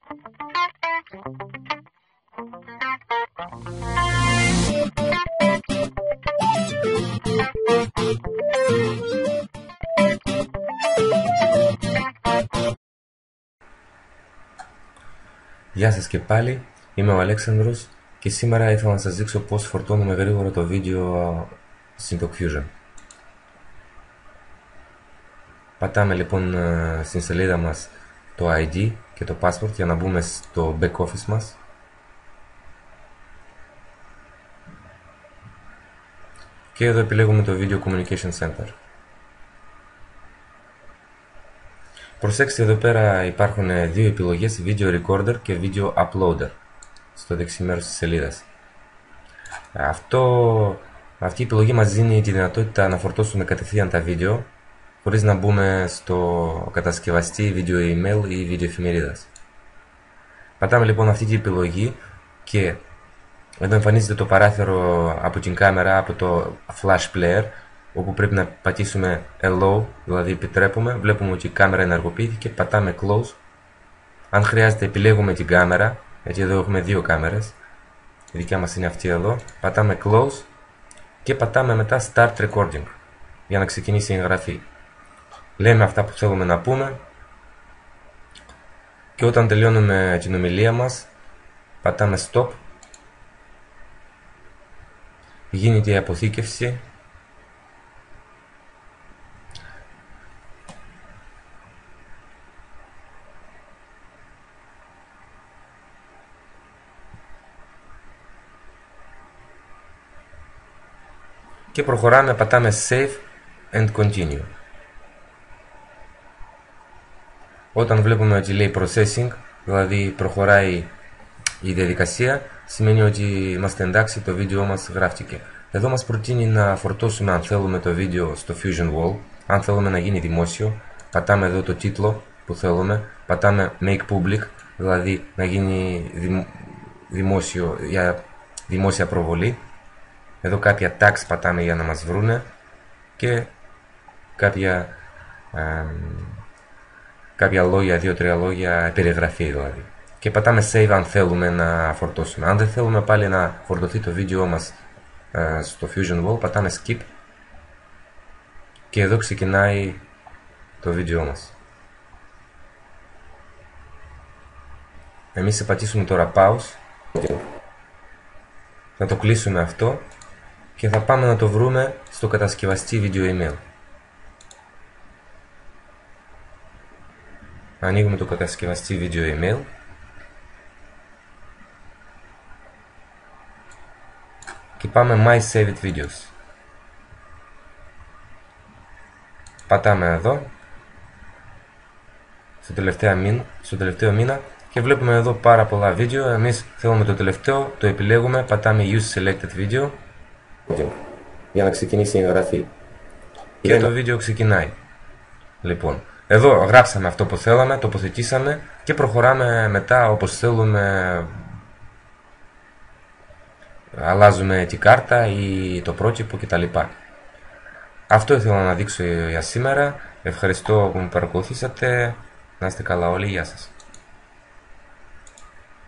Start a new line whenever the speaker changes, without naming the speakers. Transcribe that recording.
Γεια σας και πάλι, είμαι ο Αλέξανδρος και σήμερα ήθελα να σας δείξω πώς φορτώνουμε γρήγορα το βίντεο στην Tokfusion. Πατάμε λοιπόν στην σελίδα μας το ID και το password για να μπούμε στο back office μας. Και εδώ επιλέγουμε το Video Communication Center. Προσέξτε, εδώ πέρα υπάρχουν δύο επιλογές, Video Recorder και Video Uploader, στο δεξί μέρος της σελίδας. Αυτή η επιλογή μας δίνει τη δυνατότητα να φορτώσουμε κατευθείαν τα βίντεο, χωρίς να μπούμε στο κατασκευαστή Video Email ή Video εφημερίδας. Πατάμε λοιπόν αυτή την επιλογή και εδώ εμφανίζεται το παράθυρο από την κάμερα, από το Flash Player, όπου πρέπει να πατήσουμε Allow, δηλαδή επιτρέπουμε, βλέπουμε ότι η κάμερα ενεργοποιήθηκε, πατάμε Close. Αν χρειάζεται επιλέγουμε την κάμερα, γιατί εδώ έχουμε δύο κάμερες, η δικιά μας είναι αυτή εδώ, πατάμε Close και πατάμε μετά Start Recording, για να ξεκινήσει η εγγραφή. Λέμε αυτά που θέλουμε να πούμε και όταν τελειώνουμε την ομιλία μας, πατάμε Stop, γίνεται η αποθήκευση. Και προχωράμε, πατάμε Save and Continue. Όταν βλέπουμε ότι λέει Processing, δηλαδή προχωράει η διαδικασία, σημαίνει ότι είμαστε εντάξει, το βίντεο μας γράφτηκε. Εδώ μας προτείνει να φορτώσουμε αν θέλουμε το βίντεο στο Fusion Wall, αν θέλουμε να γίνει δημόσιο, πατάμε εδώ το τίτλο που θέλουμε, πατάμε Make Public, δηλαδή να γίνει δημόσιο, για δημόσια προβολή. Εδώ κάποια tags πατάμε για να μας βρούνε και κάποια λόγια, 2-3 λόγια, περιγραφή δηλαδή. Και πατάμε Save αν θέλουμε να φορτώσουμε. Αν δεν θέλουμε πάλι να φορτωθεί το βίντεο μας στο Fusion Wall, πατάμε Skip και εδώ ξεκινάει το βίντεο μας. Εμείς θα πατήσουμε τώρα Pause, θα το κλείσουμε αυτό και θα πάμε να το βρούμε στο κατασκευαστή Video Email. Ανοίγουμε το κατασκευαστή Video Email και πάμε My Saved Videos. Πατάμε εδώ στο τελευταίο μήνα και βλέπουμε εδώ πάρα πολλά βίντεο. Εμείς θέλουμε το τελευταίο, το επιλέγουμε, πατάμε Use Selected Video για να ξεκινήσει η εγγραφή. Και το βίντεο ξεκινάει. Λοιπόν, εδώ γράψαμε αυτό που θέλαμε, τοποθετήσαμε και προχωράμε μετά όπως θέλουμε. Αλλάζουμε την κάρτα ή το πρότυπο κτλ. Αυτό ήθελα να δείξω για σήμερα. Ευχαριστώ που με παρακολουθήσατε. Να είστε καλά όλοι. Γεια σας.